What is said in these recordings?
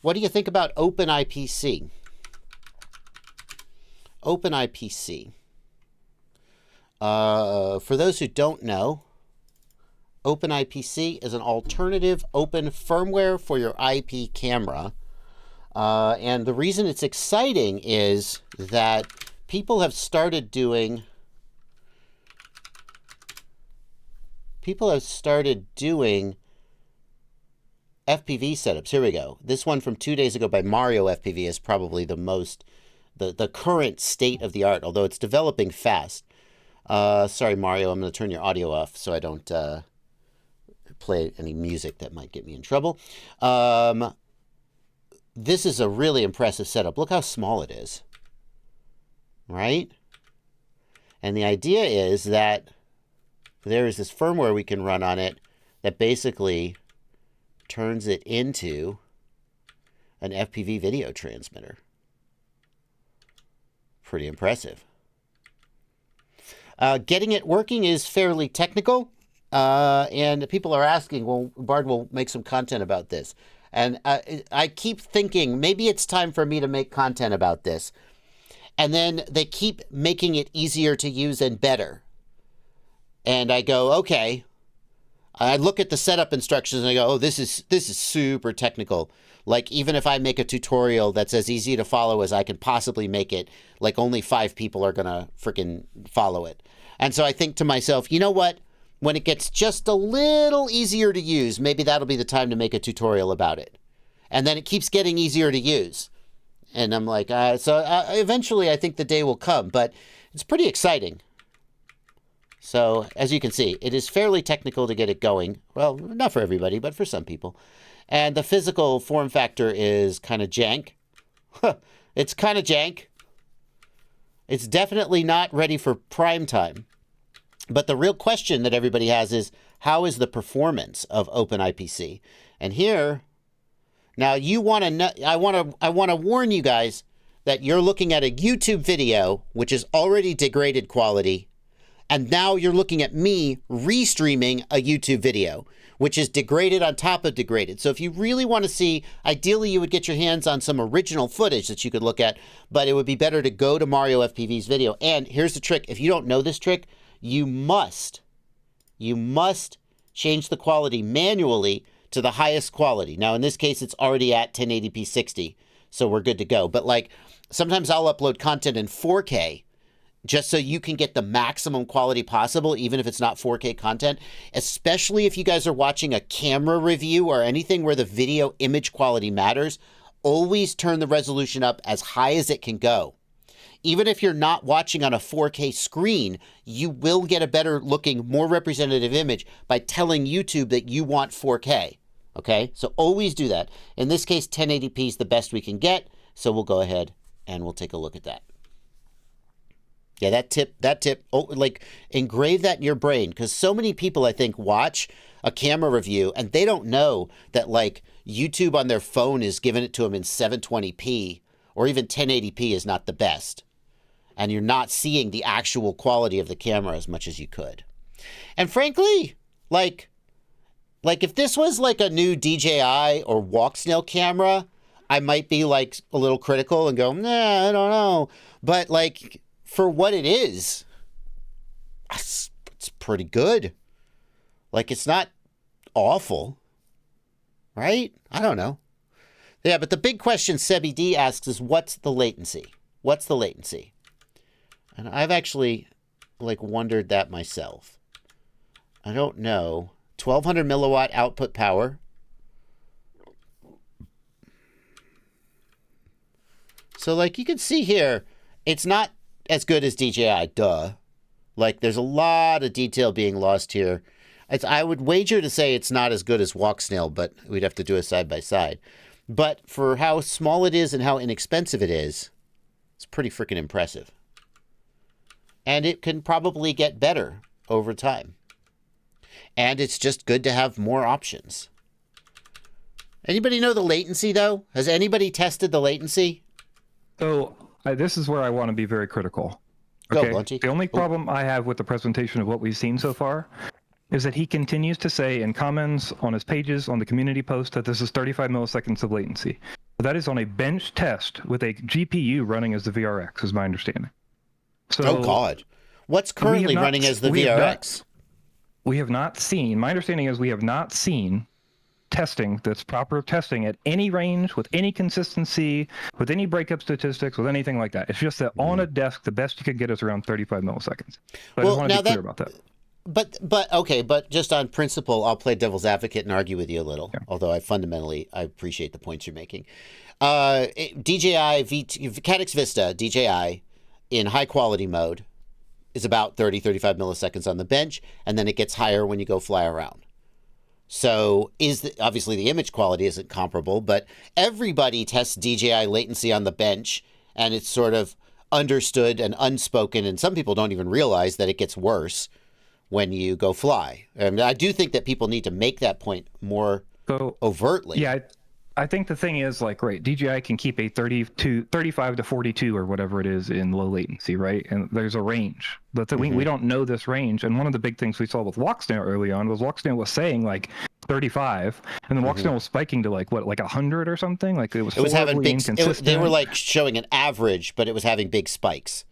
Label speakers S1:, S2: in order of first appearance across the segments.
S1: what do you think about Open IPC? Open IPC. For those who don't know, Open IPC is an alternative open firmware for your IP camera. And the reason it's exciting is that people have started doing FPV setups. Here we go. This one from 2 days ago by Mario FPV is probably the current state of the art, although it's developing fast. Sorry, Mario, I'm going to turn your audio off so I don't play any music that might get me in trouble. This is a really impressive setup. Look how small it is, right? And the idea is that there is this firmware we can run on it that basically turns it into an FPV video transmitter. Pretty impressive. Getting it working is fairly technical, and people are asking, well, Bardwell, make some content about this. And I keep thinking, maybe it's time for me to make content about this. And then they keep making it easier to use and better. And I go, okay. I look at the setup instructions and I go, oh, this is super technical. Like, even if I make a tutorial that's as easy to follow as I can possibly make it, like only 5 people are going to freaking follow it. And so I think to myself, you know what? When it gets just a little easier to use, maybe that'll be the time to make a tutorial about it. And then it keeps getting easier to use. And I'm like, eventually I think the day will come, but it's pretty exciting. So, as you can see, it is fairly technical to get it going. Well, not for everybody, but for some people. And the physical form factor is kind of jank. It's kind of jank. It's definitely not ready for prime time. But the real question that everybody has is, how is the performance of Open IPC? And here, now you want to know, I want to warn you guys that you're looking at a YouTube video, which is already degraded quality. And now you're looking at me restreaming a YouTube video, which is degraded on top of degraded. So if you really want to see, ideally you would get your hands on some original footage that you could look at, but it would be better to go to Mario FPV's video. And here's the trick. If you don't know this trick, you must change the quality manually to the highest quality. Now, in this case, it's already at 1080p 60, so we're good to go. But like, sometimes I'll upload content in 4K, just so you can get the maximum quality possible, even if it's not 4K content, especially if you guys are watching a camera review or anything where the video image quality matters. Always turn the resolution up as high as it can go. Even if you're not watching on a 4K screen, you will get a better looking, more representative image by telling YouTube that you want 4K. Okay, so always do that. In this case, 1080p is the best we can get, so we'll go ahead and we'll take a look at that. Yeah, that tip, oh, like, engrave that in your brain, because so many people, I think, watch a camera review and they don't know that, like, YouTube on their phone is giving it to them in 720p, or even 1080p is not the best. And you're not seeing the actual quality of the camera as much as you could. And frankly, like if this was like a new DJI or walk snail camera, I might be like a little critical and go, nah, I don't know. But like, for what it is, it's pretty good. Like, it's not awful, right? I don't know. Yeah, but the big question Sebi D asks is, what's the latency? What's the latency? And I've actually, like, wondered that myself. I don't know. 1200 milliwatt output power. So, like, you can see here, it's not as good as DJI, duh. Like, there's a lot of detail being lost here. I would wager to say it's not as good as walk snail, but we'd have to do a side by side. But for how small it is and how inexpensive it is, it's pretty freaking impressive. And it can probably get better over time. And it's just good to have more options. Anybody know the latency, though? Has anybody tested the latency?
S2: So this is where I want to be very critical.
S1: Okay? Go, Blunchy.
S2: The only problem I have with the presentation of what we've seen so far is that he continues to say in comments on his pages, on the community post, that this is 35 milliseconds of latency. That is on a bench test with a GPU running as the VRX, is my understanding. So
S1: Oh God, what's currently running as the VRX?
S2: We have not seen. My understanding is we have not seen testing that's proper testing at any range, with any consistency, with any breakup statistics, with anything like that. It's just that on a desk, the best you can get is around 35 milliseconds. So I just want to be clear about that.
S1: But okay, but just on principle, I'll play devil's advocate and argue with you a little. Yeah. Although I appreciate the points you're making. DJI Caddx Vista DJI in high quality mode is about 35 milliseconds on the bench, and then it gets higher when you go fly around. So obviously the image quality isn't comparable, but everybody tests DJI latency on the bench, and it's sort of understood and unspoken, and some people don't even realize that it gets worse when you go fly. And I do think that people need to make that point more overtly.
S2: Yeah, I think the thing is, like, right, DJI can keep a 35 to 42 or whatever it is in low latency, right? And there's a range. But we don't know this range. And one of the big things we saw with Walksnail early on was Walksnail was saying, like, 35, and then Walksnail was spiking to, like 100 or something? Like, it was
S1: having big,
S2: inconsistent.
S1: They were, like, showing an average, but it was having big spikes.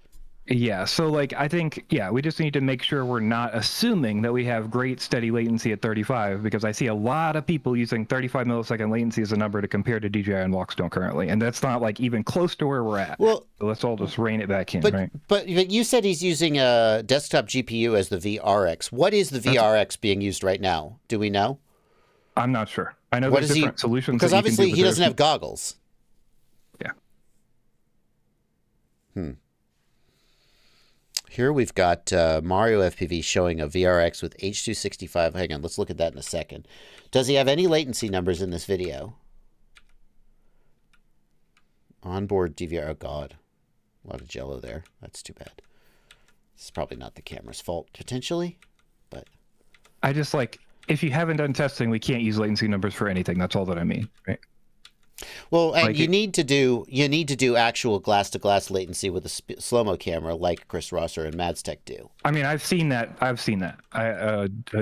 S2: Yeah, so like I think, we just need to make sure we're not assuming that we have great steady latency at 35, because I see a lot of people using 35 millisecond latency as a number to compare to DJI and Walkstone currently, and that's not like even close to where we're at.
S1: Well,
S2: so let's all just rein it back in, right?
S1: But you said he's using a desktop GPU as the VRX. What is the VRX being used right now? Do we know?
S2: I'm not sure. I know there's different solutions.
S1: Because obviously he doesn't have goggles.
S2: Yeah.
S1: Here we've got Mario FPV showing a VRX with H.265. Hang on, let's look at that in a second. Does he have any latency numbers in this video? Onboard DVR. Oh, God. A lot of jello there. That's too bad. This is probably not the camera's fault, potentially, but...
S2: I just, like, if you haven't done testing, we can't use latency numbers for anything. That's all that I mean, right?
S1: Well, and like you need to do actual glass-to-glass latency with a slow-mo camera, like Chris Rosser and Madstech do.
S2: I mean, I've seen that.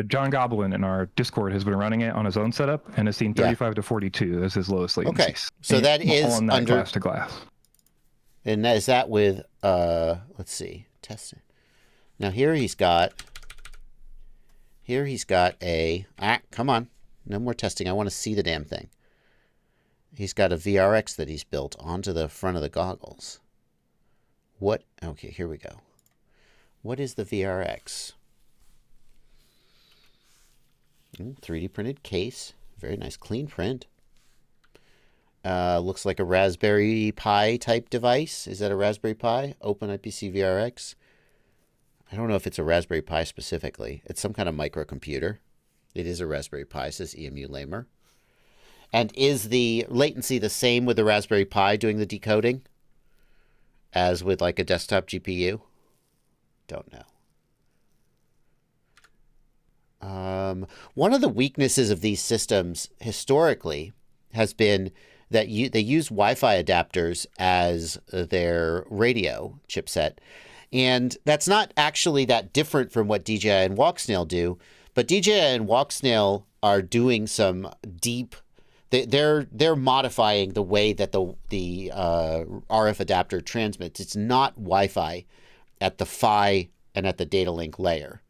S2: John Goblin in our Discord has been running it on his own setup and has seen 35 to 42 as his lowest latency.
S1: Okay, so that is
S2: on that glass-to-glass.
S1: And is that with let's see, testing. Now here he's got a come on, no more testing. I want to see the damn thing. He's got a VRX that he's built onto the front of the goggles. What? Okay, here we go. What is the VRX? 3D printed case. Very nice, clean print. Looks like a Raspberry Pi type device. Is that a Raspberry Pi? Open IPC VRX. I don't know if it's a Raspberry Pi specifically. It's some kind of microcomputer. It is a Raspberry Pi, says EMU Lamer. And is the latency the same with the Raspberry Pi doing the decoding as with like a desktop GPU? Don't know. One of the weaknesses of these systems historically has been that they use Wi-Fi adapters as their radio chipset. And that's not actually that different from what DJI and Walksnail do. But DJI and Walksnail are doing some deep... They're modifying the way that the RF adapter transmits. It's not Wi-Fi at the PHY and at the data link layer.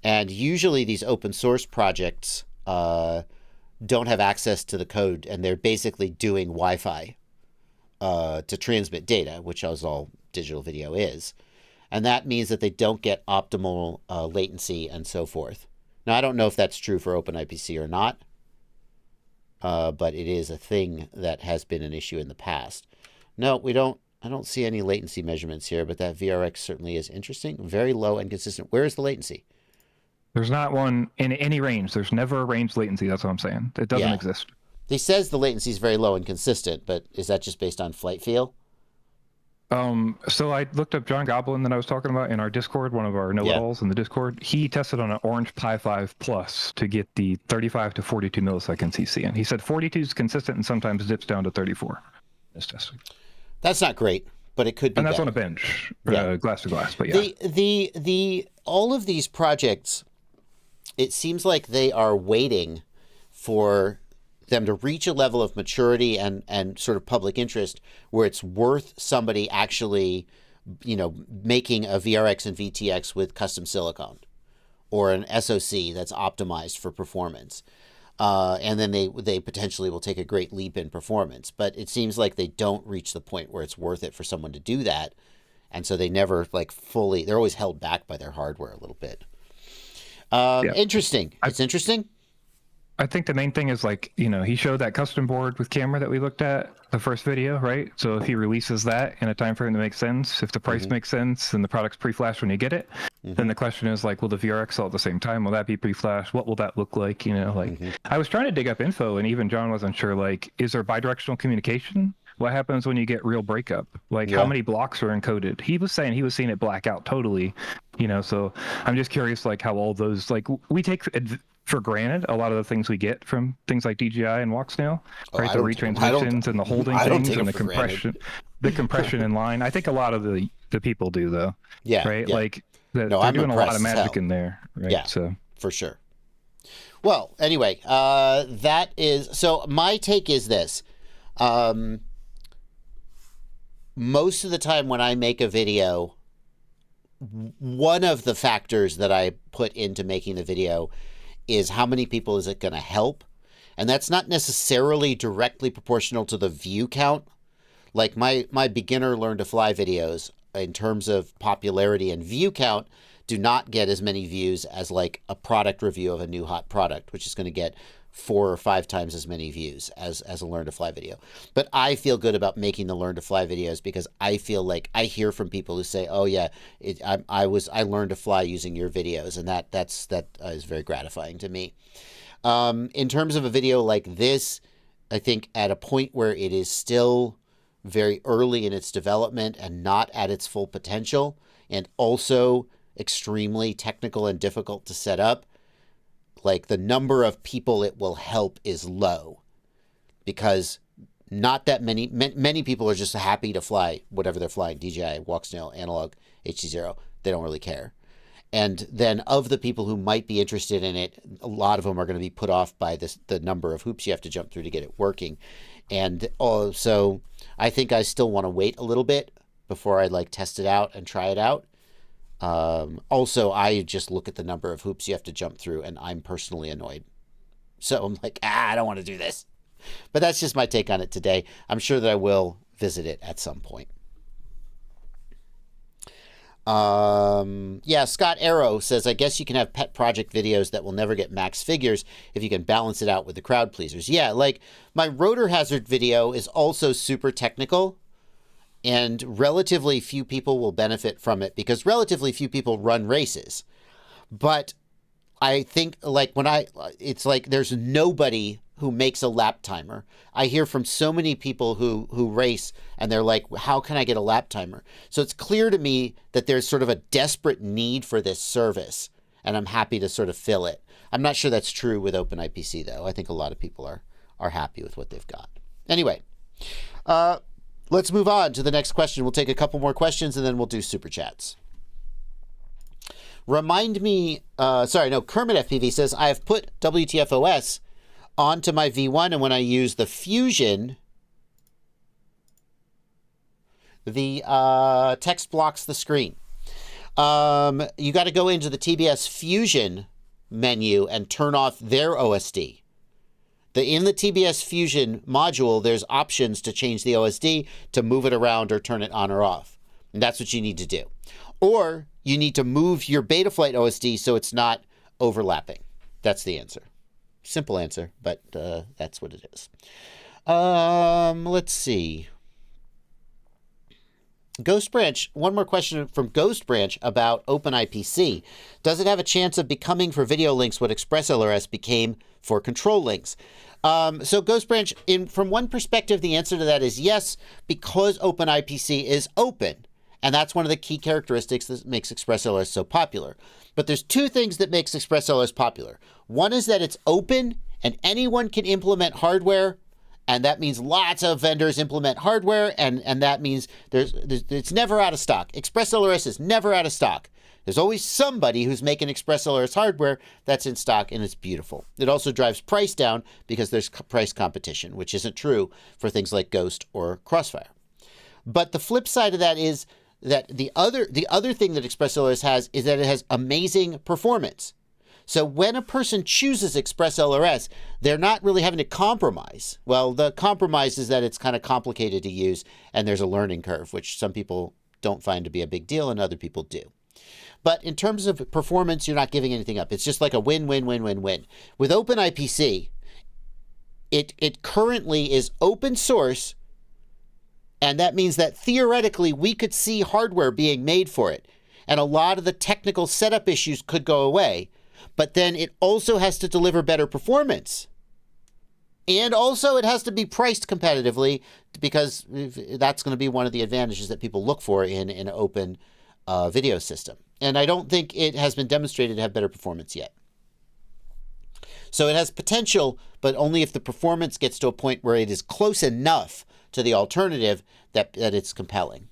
S1: And usually these open source projects don't have access to the code, and they're basically doing Wi-Fi to transmit data, which is all digital video is. And that means that they don't get optimal latency and so forth. Now, I don't know if that's true for OpenIPC or not. But it is a thing that has been an issue in the past. No, we don't. I don't see any latency measurements here, but that VRX certainly is interesting. Very low and consistent. Where is the latency?
S2: There's not one in any range. There's never a range latency. That's what I'm saying. It doesn't exist.
S1: He says the latency is very low and consistent, but is that just based on flight feel?
S2: So I looked up John Goblin that I was talking about in our Discord, one of our know-it-alls in the Discord. He tested on an Orange Pi 5 Plus to get the 35 to 42 milliseconds he's seeing. He said 42 is consistent and sometimes dips down to 34. This testing.
S1: That's not great, but it could be.
S2: And that's
S1: better.
S2: On a bench, glass to glass. But
S1: the all of these projects, it seems like they are waiting for them to reach a level of maturity and sort of public interest where it's worth somebody actually, making a VRX and VTX with custom silicon or an SoC that's optimized for performance. And then they potentially will take a great leap in performance. But it seems like they don't reach the point where it's worth it for someone to do that. And so they never they're always held back by their hardware a little bit. Interesting. It's interesting.
S2: I think the main thing is he showed that custom board with camera that we looked at the first video, right? So if he releases that in a time frame that makes sense, if the price makes sense and the product's pre-flash when you get it, then the question is will the VRX sell at the same time? Will that be pre-flash? What will that look like? I was trying to dig up info and even John wasn't sure, is there bidirectional communication? What happens when you get real breakup? How many blocks are encoded? He was saying he was seeing it black out totally, so I'm just curious, how all those, we take for granted a lot of the things we get from things like DJI and Walksnail, right? The retransmissions and the holding things and the compression in line. I think a lot of the people do though.
S1: Yeah.
S2: Right.
S1: Yeah.
S2: They're doing a lot of magic in there. Right.
S1: Yeah.
S2: So
S1: for sure. Well, anyway, so my take is this. Most of the time when I make a video, one of the factors that I put into making the video is how many people is it going to help? And that's not necessarily directly proportional to the view count. My beginner learn to fly videos in terms of popularity and view count do not get as many views as a product review of a new hot product, which is going to get 4 or 5 times as many views as a learn to fly video. But I feel good about making the learn to fly videos because I feel like I hear from people who say, "Oh yeah, I learned to fly using your videos," and that is very gratifying to me. In terms of a video like this, I think at a point where it is still very early in its development and not at its full potential, and also extremely technical and difficult to set up, the number of people it will help is low because not that many people are just happy to fly whatever they're flying, DJI, Walksnail, Analog, HD0. They don't really care. And then of the people who might be interested in it, a lot of them are going to be put off by the number of hoops you have to jump through to get it working. And so I think I still want to wait a little bit before I test it out and try it out. Also, I just look at the number of hoops you have to jump through and I'm personally annoyed. So I'm I don't want to do this. But that's just my take on it today. I'm sure that I will visit it at some point. Scott Arrow says, I guess you can have pet project videos that will never get max figures if you can balance it out with the crowd pleasers. Yeah, my rotor hazard video is also super technical. And relatively few people will benefit from it because relatively few people run races. But I think it's there's nobody who makes a lap timer. I hear from so many people who race and they're how can I get a lap timer? So it's clear to me that there's sort of a desperate need for this service and I'm happy to sort of fill it. I'm not sure that's true with Open IPC though. I think a lot of people are happy with what they've got. Anyway, let's move on to the next question. We'll take a couple more questions and then we'll do super chats. Kermit FPV says, I have put WTFOS onto my V1 and when I use the Fusion, the text blocks the screen. You got to go into the TBS Fusion menu and turn off their OSD. In the TBS Fusion module, there's options to change the OSD, to move it around or turn it on or off. And that's what you need to do. Or you need to move your Betaflight OSD so it's not overlapping. That's the answer. Simple answer, but that's what it is. Let's see. Ghost Branch, one more question from Ghost Branch about Open IPC. Does it have a chance of becoming for video links what ExpressLRS became for control links? So Ghost Branch, from one perspective, the answer to that is yes, because Open IPC is open. And that's one of the key characteristics that makes ExpressLRS so popular. But there's two things that makes ExpressLRS popular. One is that it's open and anyone can implement hardware. And that means lots of vendors implement hardware, and that means it's never out of stock. ExpressLRS is never out of stock. There's always somebody who's making ExpressLRS hardware that's in stock, and it's beautiful. It also drives price down because there's price competition, which isn't true for things like Ghost or Crossfire. But the flip side of that is that the other thing that ExpressLRS has is that it has amazing performance. So when a person chooses ExpressLRS, they're not really having to compromise. Well, the compromise is that it's kind of complicated to use, and there's a learning curve, which some people don't find to be a big deal and other people do. But in terms of performance, you're not giving anything up. It's just like a win-win-win-win-win. With OpenIPC, it currently is open source, and that means that theoretically we could see hardware being made for it, and a lot of the technical setup issues could go away. But then it also has to deliver better performance. And also it has to be priced competitively, because that's going to be one of the advantages that people look for in an open video system. And I don't think it has been demonstrated to have better performance yet. So it has potential, but only if the performance gets to a point where it is close enough to the alternative that it's compelling.